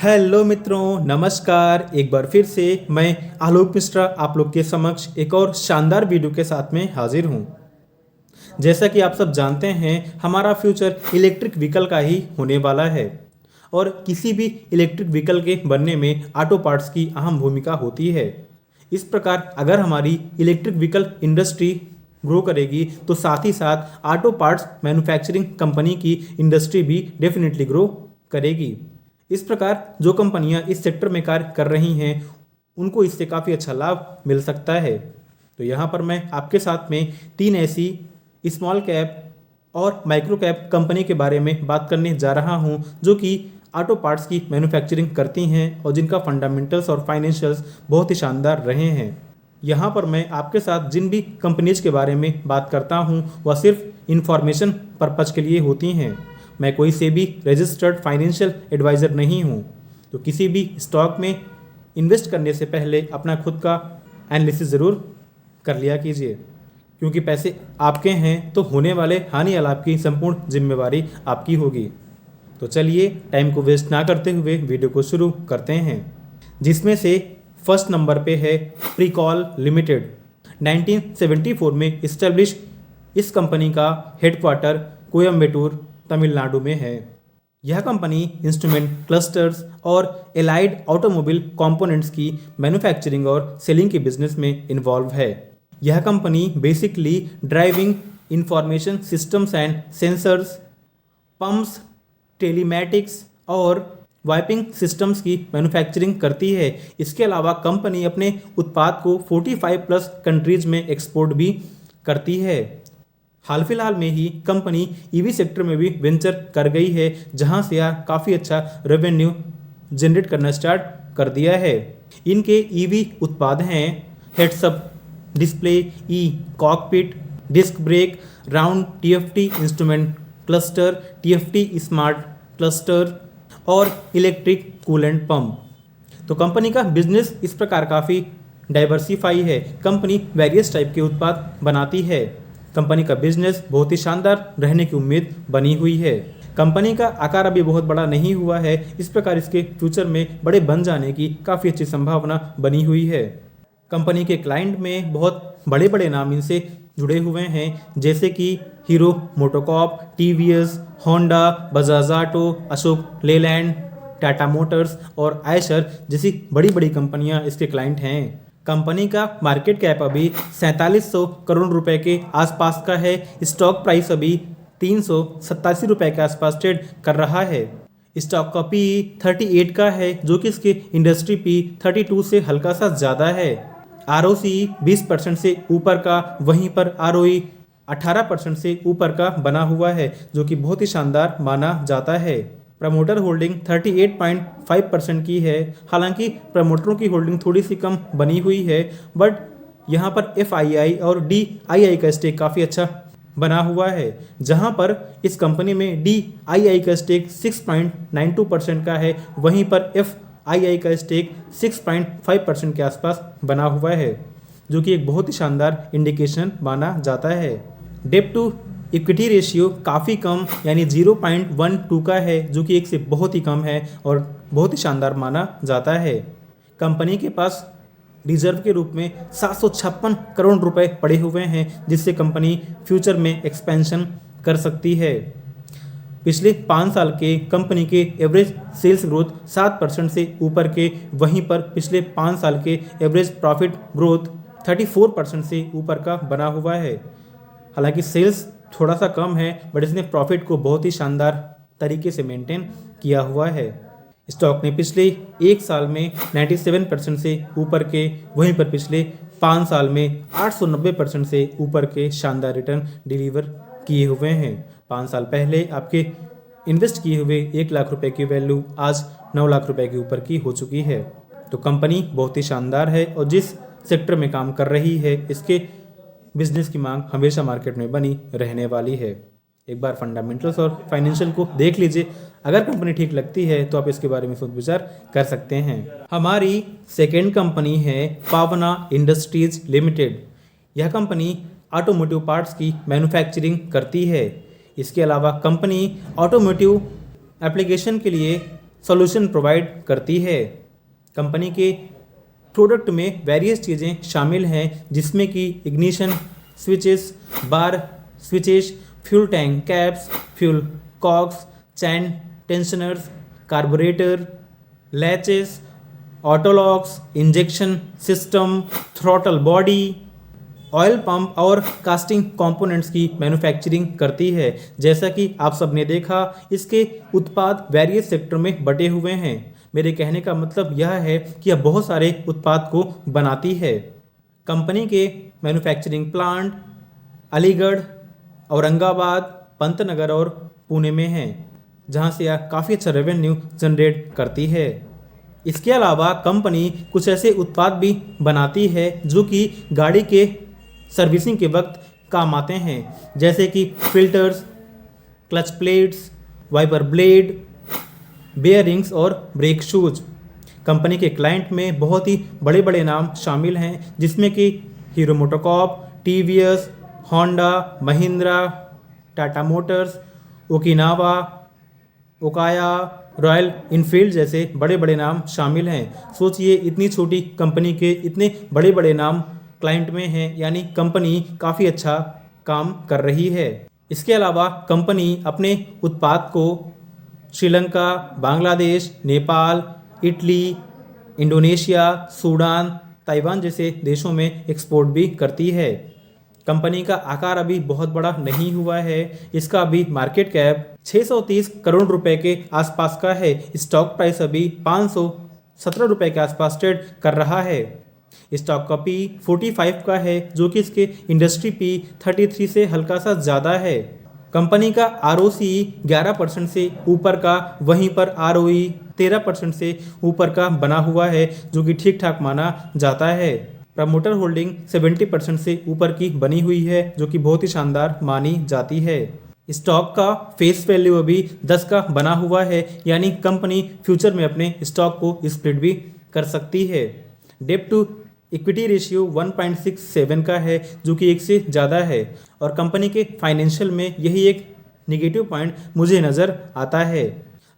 Hello मित्रों, नमस्कार। एक बार फिर से मैं आलोक मिश्रा आप लोग के समक्ष एक और शानदार वीडियो के साथ में हाजिर हूँ। जैसा कि आप सब जानते हैं, हमारा फ्यूचर इलेक्ट्रिक व्हीकल का ही होने वाला है और किसी भी इलेक्ट्रिक व्हीकल के बनने में ऑटो पार्ट्स की अहम भूमिका होती है। इस प्रकार अगर हमारी इलेक्ट्रिक व्हीकल इंडस्ट्री ग्रो करेगी तो साथ ही साथ ऑटो पार्ट्स मैन्युफैक्चरिंग कंपनी की इंडस्ट्री भी डेफिनेटली ग्रो करेगी। इस प्रकार जो कंपनियां इस सेक्टर में कार्य कर रही हैं उनको इससे काफ़ी अच्छा लाभ मिल सकता है। तो यहाँ पर मैं आपके साथ में 3 ऐसी स्मॉल कैप और माइक्रो कैप कंपनी के बारे में बात करने जा रहा हूँ जो कि ऑटो पार्ट्स की मैन्युफैक्चरिंग करती हैं और जिनका फंडामेंटल्स और फाइनेंशियल्स बहुत ही शानदार रहे हैं। यहाँ पर मैं आपके साथ जिन भी कंपनीज के बारे में बात करता हूँ वह सिर्फ इंफॉर्मेशन पर्पज के लिए होती हैं। मैं कोई से भी रजिस्टर्ड फाइनेंशियल एडवाइज़र नहीं हूँ। तो किसी भी स्टॉक में इन्वेस्ट करने से पहले अपना खुद का एनालिसिस ज़रूर कर लिया कीजिए, क्योंकि पैसे आपके हैं तो होने वाले हानि या लाभ की संपूर्ण जिम्मेवारी आपकी होगी। तो चलिए टाइम को वेस्ट ना करते हुए वीडियो को शुरू करते हैं, जिसमें से फर्स्ट नंबर पे है प्रीकॉल लिमिटेड। 1974 में इस्टेब्लिश इस कंपनी का हेडक्वार्टर कोयम्बटूर तमिलनाडु में है। यह कंपनी इंस्ट्रूमेंट क्लस्टर्स और एलाइड ऑटोमोबाइल कंपोनेंट्स की मैन्युफैक्चरिंग और सेलिंग के बिजनेस में इन्वॉल्व है। यह company basically driving information systems and sensors, pumps, telematics और वाइपिंग सिस्टम्स की मैन्युफैक्चरिंग करती है। इसके अलावा कंपनी अपने उत्पाद को 45 प्लस कंट्रीज में एक्सपोर्ट भी करती है। हाल फिलहाल में ही कंपनी ईवी सेक्टर में भी वेंचर कर गई है, जहां से यह काफ़ी अच्छा रेवेन्यू जनरेट करना स्टार्ट कर दिया है। इनके ईवी उत्पाद हैं heads up display, cockpit, disc brake, round TFT instrument cluster, TFT smart cluster और इलेक्ट्रिक कूलेंट पंप। तो कंपनी का बिजनेस इस प्रकार काफ़ी डाइवर्सिफाई है। कंपनी वेरियस टाइप के उत्पाद बनाती है। कंपनी का बिजनेस बहुत ही शानदार रहने की उम्मीद बनी हुई है। कंपनी का आकार अभी बहुत बड़ा नहीं हुआ है, इस प्रकार इसके फ्यूचर में बड़े बन जाने की काफ़ी अच्छी संभावना बनी हुई है। कंपनी के क्लाइंट में बहुत बड़े बड़े नाम इनसे जुड़े हुए हैं, जैसे कि hero MotoCorp, TVS, Honda, Bajaj auto, Ashok Leyland, Tata Motors और आयशर जैसी बड़ी बड़ी कंपनियां इसके क्लाइंट हैं। कंपनी का मार्केट कैप अभी 4700 करोड़ रुपए के आसपास का है। स्टॉक प्राइस अभी 387 रुपए के आसपास ट्रेड कर रहा है। स्टॉक का पी 38 का है, जो कि इसके इंडस्ट्री पी 32 से हल्का सा ज़्यादा है। आरओसी 20% से ऊपर का, वहीं पर आरओई 18% से ऊपर का बना हुआ है, जो कि बहुत ही शानदार माना जाता है। प्रमोटर होल्डिंग 38.5% की है। हालांकि प्रमोटरों की होल्डिंग थोड़ी सी कम बनी हुई है, बट यहाँ पर एफआईआई और डीआईआई का स्टेक काफ़ी अच्छा बना हुआ है, जहाँ पर इस कंपनी में डीआईआई का स्टेक 6.92% का है, वहीं पर एफआईआई का स्टेक 6.5% के आसपास बना हुआ है, जो कि एक बहुत ही शानदार इंडिकेशन माना जाता है। डेट टू इक्विटी रेशियो काफ़ी कम यानी 0.12 का है, जो कि 1 से बहुत ही कम है और बहुत ही शानदार माना जाता है। कंपनी के पास रिजर्व के रूप में 756 करोड़ रुपए पड़े हुए हैं, जिससे कंपनी फ्यूचर में एक्सपेंशन कर सकती है। पिछले 5 साल के कंपनी के एवरेज सेल्स ग्रोथ 7% से ऊपर के, वहीं पर पिछले 5 साल के एवरेज प्रॉफिट ग्रोथ 34% से ऊपर का बना हुआ है। हालांकि सेल्स थोड़ा सा कम है, बट इसने प्रॉफिट को बहुत ही शानदार तरीके से मेंटेन किया हुआ है। स्टॉक ने पिछले 1 साल में 97% से ऊपर के, वहीं पर पिछले 5 साल में 890% से ऊपर के शानदार रिटर्न डिलीवर किए हुए हैं। 5 साल पहले आपके इन्वेस्ट किए हुए 1 लाख रुपए की वैल्यू आज 9 लाख रुपए के ऊपर की हो चुकी है। तो कंपनी बहुत ही शानदार है और जिस सेक्टर में काम कर रही है इसके बिजनेस की मांग हमेशा मार्केट में बनी रहने वाली है। एक बार फंडामेंटल्स और फाइनेंशियल को देख लीजिए, अगर कंपनी ठीक लगती है तो आप इसके बारे में सोच विचार कर सकते हैं। हमारी सेकेंड कंपनी है पावना इंडस्ट्रीज लिमिटेड। यह कंपनी ऑटोमोटिव पार्ट्स की मैन्युफैक्चरिंग करती है। इसके अलावा कंपनी ऑटोमोटिव एप्लीकेशन के लिए सॉल्यूशन प्रोवाइड करती है। कंपनी के प्रोडक्ट में वेरियस चीज़ें शामिल हैं जिसमें कि ignition switches, bar switches, fuel tank caps, fuel cocks, chain tensioners, carburettor, latches, auto locks, injection system, throttle body, oil pump और कास्टिंग कंपोनेंट्स की मैन्युफैक्चरिंग करती है। जैसा कि आप सब ने देखा, इसके उत्पाद वेरियस सेक्टर में बटे हुए हैं। मेरे कहने का मतलब यह है कि यह बहुत सारे उत्पाद को बनाती है। कंपनी के मैन्युफैक्चरिंग प्लांट अलीगढ़, औरंगाबाद, पंतनगर और पुणे में हैं, जहां से यह काफ़ी अच्छा रेवेन्यू जनरेट करती है। इसके अलावा कंपनी कुछ ऐसे उत्पाद भी बनाती है जो कि गाड़ी के सर्विसिंग के वक्त काम आते हैं, जैसे कि filters, clutch plates, wiper blade, bearings और ब्रेक शूज। कंपनी के क्लाइंट में बहुत ही बड़े बड़े नाम शामिल हैं, जिसमें कि hero MotoCorp, TVS, Honda, Mahindra, Tata Motors, Okinawa, Okaya, royal Enfield जैसे बड़े बड़े नाम शामिल हैं। सोचिए, इतनी छोटी कंपनी के इतने बड़े बड़े नाम क्लाइंट में हैं, यानी कंपनी काफ़ी अच्छा काम कर रही है। इसके अलावा कंपनी अपने उत्पाद को Sri Lanka, Bangladesh, Nepal, Italy, Indonesia, Sudan, Taiwan जैसे देशों में एक्सपोर्ट भी करती है। कंपनी का आकार अभी बहुत बड़ा नहीं हुआ है। इसका अभी मार्केट कैप 630 करोड़ रुपए के आसपास का है। स्टॉक प्राइस अभी 517 रुपए के आसपास ट्रेड कर रहा है। स्टॉक का पी 45 का है, जो कि इसके इंडस्ट्री पी 33 से हल्का सा ज़्यादा है। कंपनी का आरओसी 11% से ऊपर का, वहीं पर आरओई 13% से ऊपर का बना हुआ है, जो कि ठीक ठाक माना जाता है। प्रमोटर होल्डिंग 70% से ऊपर की बनी हुई है, जो कि बहुत ही शानदार मानी जाती है। स्टॉक का फेस वैल्यू अभी 10 का बना हुआ है, यानी कंपनी फ्यूचर में अपने स्टॉक को स्प्लिट भी कर सकती है। डेट टू इक्विटी रेशियो 1.67 का है, जो कि 1 से ज़्यादा है। और कंपनी के फाइनेंशियल में यही एक निगेटिव पॉइंट मुझे नज़र आता है।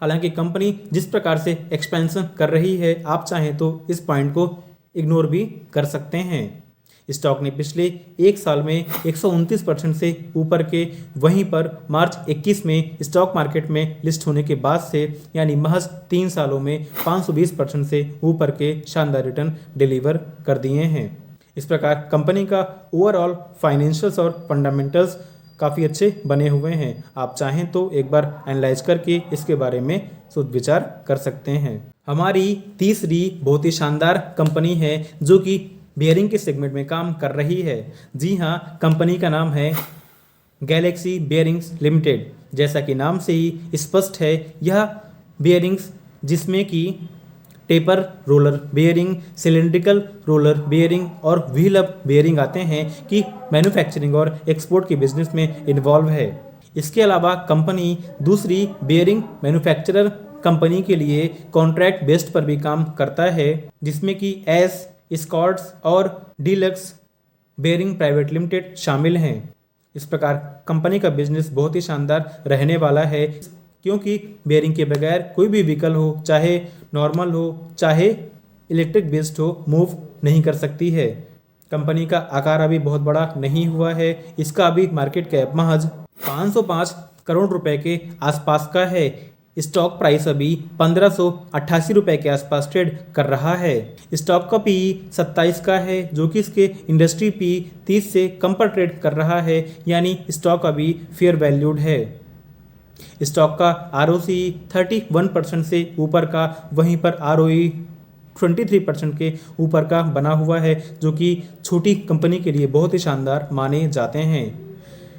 हालांकि कंपनी जिस प्रकार से एक्सपेंशन कर रही है, आप चाहें तो इस पॉइंट को इग्नोर भी कर सकते हैं। स्टॉक ने पिछले एक साल में 129% से ऊपर के, वहीं पर मार्च 21 में स्टॉक मार्केट में लिस्ट होने के बाद से, यानी महज 3 सालों में 520% से ऊपर के शानदार रिटर्न डिलीवर कर दिए हैं। इस प्रकार कंपनी का ओवरऑल फाइनेंशियल्स और फंडामेंटल्स काफ़ी अच्छे बने हुए हैं। आप चाहें तो एक बार एनालाइज करके इसके बारे में सोच विचार कर सकते हैं। हमारी तीसरी बहुत ही शानदार कंपनी है जो कि बियरिंग के सेगमेंट में काम कर रही है। जी हाँ, कंपनी का नाम है गैलेक्सी बियरिंग्स लिमिटेड। जैसा कि नाम से ही स्पष्ट है, यह बियरिंग्स जिसमें कि taper roller bearing, cylindrical roller bearing और व्हील अप बियरिंग आते हैं, कि मैन्युफैक्चरिंग और एक्सपोर्ट के बिजनेस में इन्वॉल्व है। इसके अलावा कंपनी दूसरी बियरिंग मैन्युफैक्चरर कंपनी के लिए कॉन्ट्रैक्ट बेस्ड पर भी काम करता है, जिसमें कि एस, स्कॉट्स और डीलक्स बियरिंग प्राइवेट लिमिटेड शामिल हैं। इस प्रकार कंपनी का बिजनेस बहुत ही शानदार रहने वाला है, क्योंकि बियरिंग के बगैर कोई भी व्हीकल हो, चाहे नॉर्मल हो चाहे इलेक्ट्रिक बेस्ड हो, मूव नहीं कर सकती है। कंपनी का आकार अभी बहुत बड़ा नहीं हुआ है। इसका अभी मार्केट कैप महज 505 करोड़ रुपए के आसपास का है। स्टॉक प्राइस अभी 1588 रुपए के आसपास ट्रेड कर रहा है। स्टॉक का पी 27 का है, जो कि इसके इंडस्ट्री पी 30 से कम पर ट्रेड कर रहा है, यानी स्टॉक अभी फेयर वैल्यूड है। स्टॉक का आरओसी 31% से ऊपर का, वहीं पर आरओई 23% के ऊपर का बना हुआ है, जो कि छोटी कंपनी के लिए बहुत ही शानदार माने जाते हैं।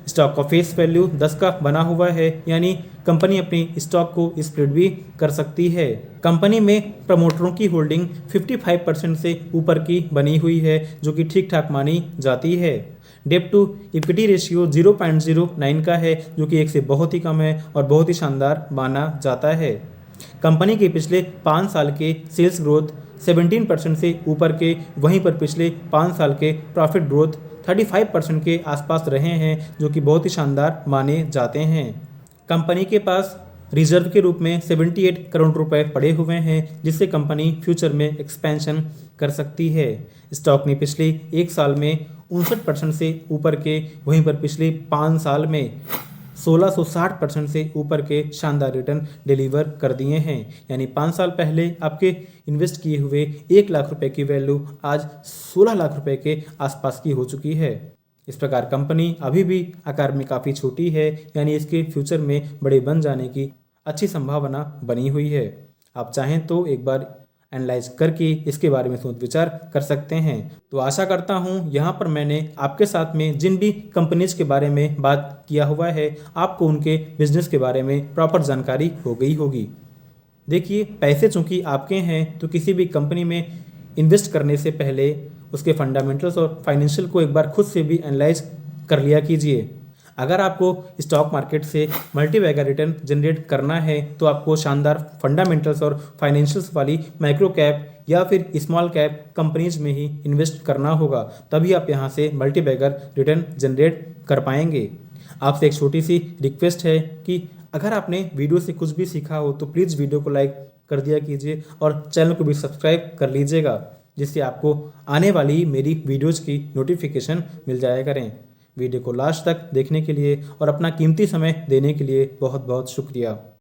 स्टॉक का फेस वैल्यू 10 का बना हुआ है, यानी कंपनी अपनी स्टॉक को स्प्लिट भी कर सकती है। कंपनी में प्रमोटरों की होल्डिंग 55% से ऊपर की बनी हुई है, जो कि ठीक ठाक मानी जाती है। डेट टू इक्विटी रेशियो 0.09 का है, जो कि 1 से बहुत ही कम है और बहुत ही शानदार माना जाता है। कंपनी के पिछले 5 साल के सेल्स ग्रोथ 17% से ऊपर के, वहीं पर पिछले 5 साल के प्रॉफिट ग्रोथ 35% के आसपास रहे हैं, जो कि बहुत ही शानदार माने जाते हैं। कंपनी के पास रिजर्व के रूप में 78 करोड़ रुपए पड़े हुए हैं, जिससे कंपनी फ्यूचर में एक्सपेंशन कर सकती है। स्टॉक ने पिछले एक साल में 59% से ऊपर के, वहीं पर पिछले 5 साल में 1660% से ऊपर के शानदार रिटर्न डिलीवर कर दिए हैं। यानी 5 साल पहले आपके इन्वेस्ट किए हुए 1 लाख रुपए की वैल्यू आज 16 लाख रुपए के आसपास की हो चुकी है। इस प्रकार कंपनी अभी भी आकार में काफ़ी छोटी है, यानी इसके फ्यूचर में बड़े बन जाने की अच्छी संभावना बनी हुई है। आप चाहें तो एक बार एनालाइज करके इसके बारे में सोच विचार कर सकते हैं। तो आशा करता हूं यहाँ पर मैंने आपके साथ में जिन भी कंपनीज के बारे में बात किया हुआ है, आपको उनके बिजनेस के बारे में प्रॉपर जानकारी हो गई होगी। देखिए, पैसे चूंकि आपके हैं, तो किसी भी कंपनी में इन्वेस्ट करने से पहले उसके फंडामेंटल्स और फाइनेंशियल को एक बार खुद से भी एनालाइज कर लिया कीजिए। अगर आपको स्टॉक मार्केट से मल्टीबैगर रिटर्न जनरेट करना है, तो आपको शानदार फंडामेंटल्स और फाइनेंशियल्स वाली माइक्रो कैप या फिर स्मॉल कैप कंपनीज में ही इन्वेस्ट करना होगा, तभी आप यहाँ से मल्टीबैगर रिटर्न जनरेट कर पाएंगे। आपसे एक छोटी सी रिक्वेस्ट है कि अगर आपने वीडियो से कुछ भी सीखा हो तो प्लीज़ वीडियो को लाइक कर दिया कीजिए और चैनल को भी सब्सक्राइब कर लीजिएगा, जिससे आपको आने वाली मेरी वीडियोज़ की नोटिफिकेशन मिल जाया करें। वीडियो को लास्ट तक देखने के लिए और अपना कीमती समय देने के लिए बहुत बहुत शुक्रिया।